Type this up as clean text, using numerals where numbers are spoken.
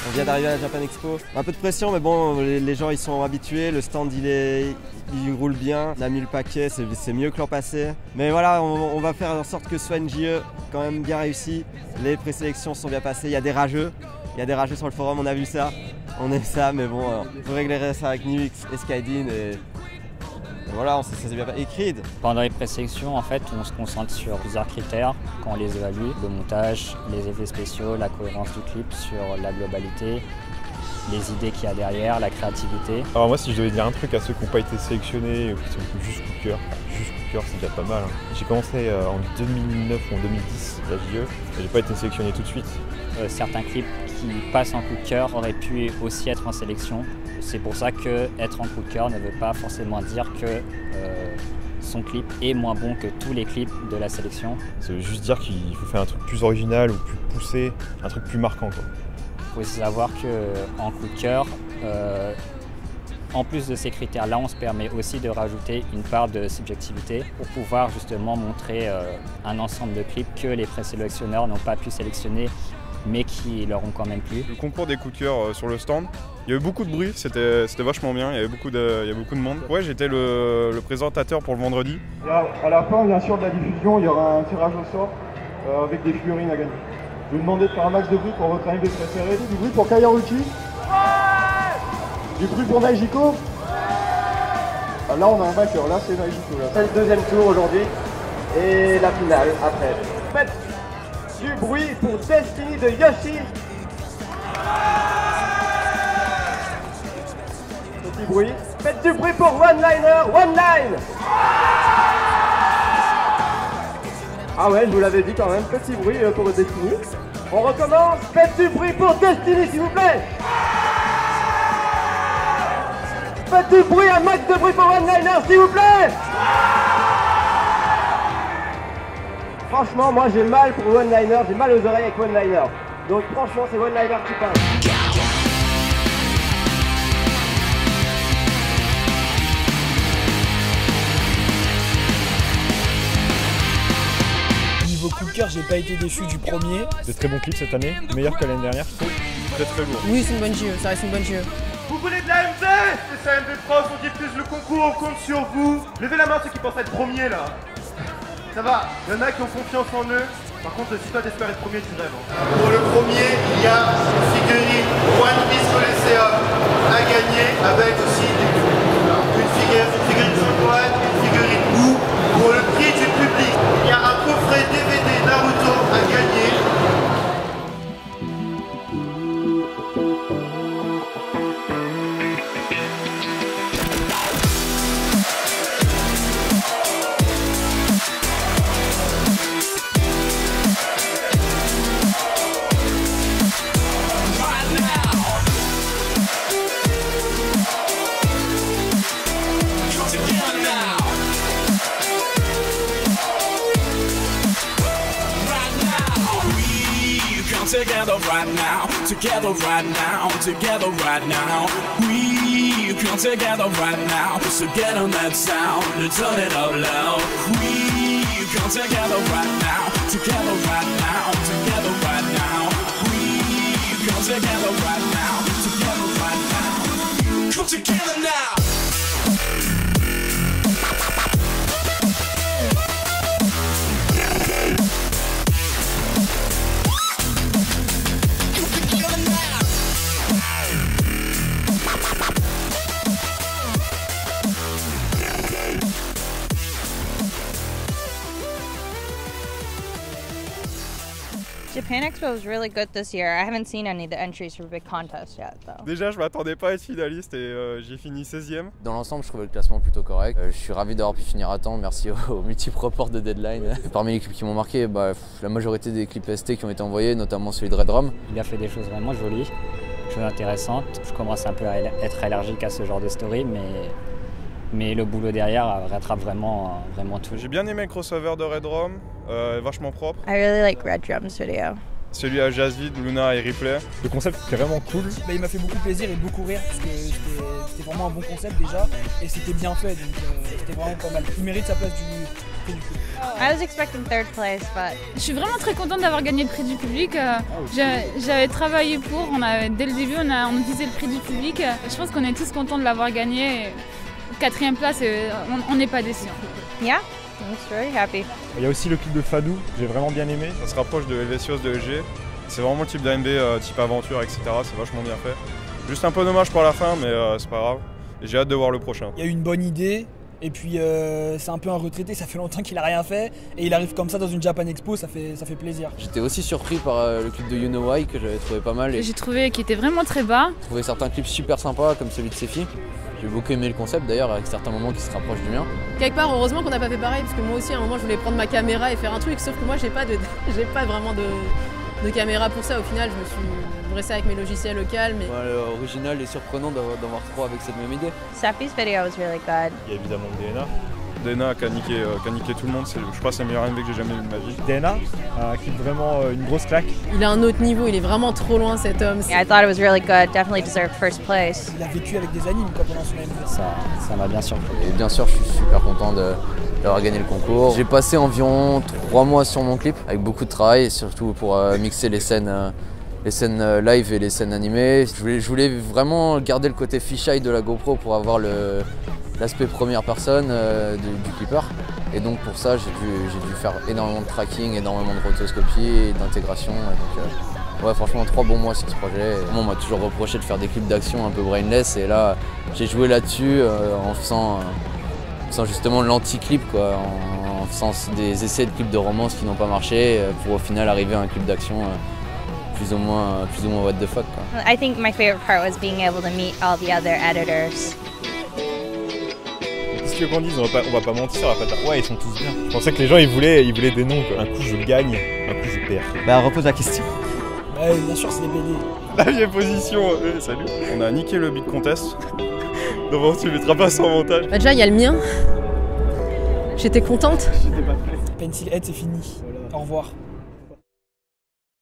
On vient d'arriver à la Japan Expo. Un peu de pression, mais bon, les gens ils sont habitués, le stand il roule bien, on a mis le paquet, c'est mieux que l'an passé. Mais voilà, on va faire en sorte que ce soit une JE quand même bien réussi. Les présélections sont bien passées, il y a des rageux sur le forum, on a vu ça. On aime ça, mais bon, il faut régler ça avec Nuix et Skydin et voilà, ça s'est bien passé. Et Creed. Pendant les présélections, en fait, on se concentre sur plusieurs critères quand on les évalue. Le montage, les effets spéciaux, la cohérence du clip, sur la globalité, les idées qu'il y a derrière, la créativité. Alors moi, si je devais dire un truc à ceux qui n'ont pas été sélectionnés ou qui sont juste coup de cœur, c'est déjà pas mal. J'ai commencé en 2009 ou en 2010 la JE et j'ai pas été sélectionné tout de suite. Certains clips qui passent en coup de cœur auraient pu aussi être en sélection. C'est pour ça que être en coup de cœur ne veut pas forcément dire que son clip est moins bon que tous les clips de la sélection. Ça veut juste dire qu'il faut faire un truc plus original ou plus poussé, un truc plus marquant, quoi. Il faut aussi savoir qu'en coup de cœur, en plus de ces critères-là, on se permet aussi de rajouter une part de subjectivité pour pouvoir justement montrer un ensemble de clips que les présélectionneurs n'ont pas pu sélectionner mais qui leur ont quand même plu. Le concours des coups de cœur sur le stand, il y a eu beaucoup de bruit, c'était vachement bien, il y avait beaucoup de monde. Ouais, j'étais le présentateur pour le vendredi. Et à la fin, bien sûr, de la diffusion, il y aura un tirage au sort avec des figurines à gagner. Je vais vous demander de faire un max de bruit pour votre AMV préféré. Du bruit pour Kayaruchi. Du bruit pour Naijiko. Ah, là, on a un vainqueur, là c'est Naijiko. C'est le deuxième tour aujourd'hui et la finale après. Faites du bruit pour Destiny de Yoshi. Petit bruit. Faites du bruit pour One Line. Ah ouais, je vous l'avais dit quand même, petit bruit pour Destiny. On recommence. Faites du bruit pour Destiny s'il vous plaît. Faites du bruit, un max de bruit pour One Liner s'il vous plaît. Franchement, moi j'ai mal pour One Liner, j'ai mal aux oreilles avec One Liner. Donc franchement, c'est One Liner qui parle. Niveau coup de cœur, j'ai pas été déçu du premier. De très bons clips cette année, meilleur que l'année dernière, je trouve. Très très lourd. Oui, c'est une bonne JE, ça reste une bonne JE. Vous voulez de la MV? C'est ça, MV Prof, on diffuse le concours, on compte sur vous. Levez la main ceux qui pensent être premiers là. Ça va, il y en a qui ont confiance en eux. Par contre, si toi t'espères être premier, tu rêves. Pour le premier, il y a une figurine One Piece Coliseum à gagner avec aussi une figurine One, une figurine Wu. Pour le prix du public, il y a un coffret DVD Naruto à gagner. Together right now, together right now, together right now. We come together right now, so get on that sound and turn it up loud. We come together right now, together right now, together right now. We come together right now, together right now. Come together now. Japan Expo was really good this year. I haven't seen any of the entries for big contests yet, though. Déjà, je m'attendais pas à être finaliste et j'ai fini 16e. Dans l'ensemble, je trouvais le classement plutôt correct. Je suis ravi d'avoir pu finir à temps, merci aux multiples reports de deadline. Parmi les clips qui m'ont marqué, la majorité des clips ST qui ont été envoyés, notamment celui de Red Rum. Il a fait des choses vraiment jolies, des choses intéressantes. Je commence un peu à être allergique à ce genre de story, mais le boulot derrière rattrape vraiment tout. J'ai bien aimé le crossover de Red Rum, vachement propre. I really like Red Drum's video. Celui à Jazzvid, Luna et Ripley. Le concept était vraiment cool. Il m'a fait beaucoup plaisir et beaucoup rire parce que c'était vraiment un bon concept déjà et c'était bien fait, donc c'était vraiment pas mal. Il mérite sa place prix du public? I was expecting third place, but Je suis vraiment très contente d'avoir gagné le prix du public. J'avais travaillé pour, dès le début on visait le prix du public. Je pense qu'on est tous contents de l'avoir gagné. 4e place, on n'est pas déçus. yeah, I'm just very happy. Il y a aussi le clip de Fadou, j'ai vraiment bien aimé. Ça se rapproche de Helvetios de LG. C'est vraiment le type d'AMB, type aventure, etc. C'est vachement bien fait. Juste un peu dommage pour la fin, mais c'est pas grave. Et j'ai hâte de voir le prochain. Il y a eu une bonne idée, et puis c'est un peu un retraité, ça fait longtemps qu'il a rien fait, et il arrive comme ça dans une Japan Expo, ça fait plaisir. J'étais aussi surpris par le clip de You Know Why que j'avais trouvé pas mal. Et J'ai trouvé qu'il était vraiment très bas. j'ai trouvé certains clips super sympas comme celui de Sefi. J'ai beaucoup aimé le concept d'ailleurs avec certains moments qui se rapprochent du mien. Quelque part, heureusement qu'on n'a pas fait pareil, parce que moi aussi à un moment je voulais prendre ma caméra et faire un truc, sauf que moi j'ai pas vraiment de caméra pour ça. Au final, je me suis dressée avec mes logiciels au calme. Original et surprenant d'avoir trois avec cette même idée. Safi's video was really good. Il y a évidemment DNA. DNA qui a niqué tout le monde, je crois que c'est le meilleur AMB que j'ai jamais vu de ma vie. DNA, qui est vraiment une grosse claque. Il a un autre niveau, il est vraiment trop loin cet homme. Yeah, I thought it was really good. Definitely deserved first place. Il a vécu avec des animes quoi, pendant son AMB. Ça m'a bien surpris. Et bien sûr, je suis super content d'avoir gagné le concours. J'ai passé environ 3 mois sur mon clip avec beaucoup de travail, surtout pour mixer les scènes live et les scènes animées. Je voulais vraiment garder le côté fisheye de la GoPro pour avoir l'aspect première personne du clipper. Et donc pour ça, j'ai dû faire énormément de tracking, énormément de rotoscopie et d'intégration. Ouais, franchement, 3 bons mois sur ce projet. On m'a toujours reproché de faire des clips d'action un peu brainless, et là, j'ai joué là-dessus en faisant justement l'anti-clip, quoi, en faisant des essais de clips de romance qui n'ont pas marché, pour au final arriver à un clip d'action plus ou moins what the fuck, quoi. I think my favorite part was being able to meet all the other editors. Qu'est-ce que qu'on dise, on va pas mentir, on va pas dire ouais ils sont tous bien. Je pensais que les gens ils voulaient des noms, quoi. Un coup je gagne, un coup je perds. Bah repose la question. Ouais, bien sûr, c'est des BD. La vieille position, salut. On a niqué le Big Contest. Donc bon, tu mettras pas ça en montage. Déjà, il y a le mien. J'étais contente. Pencil Head, c'est fini. Au revoir.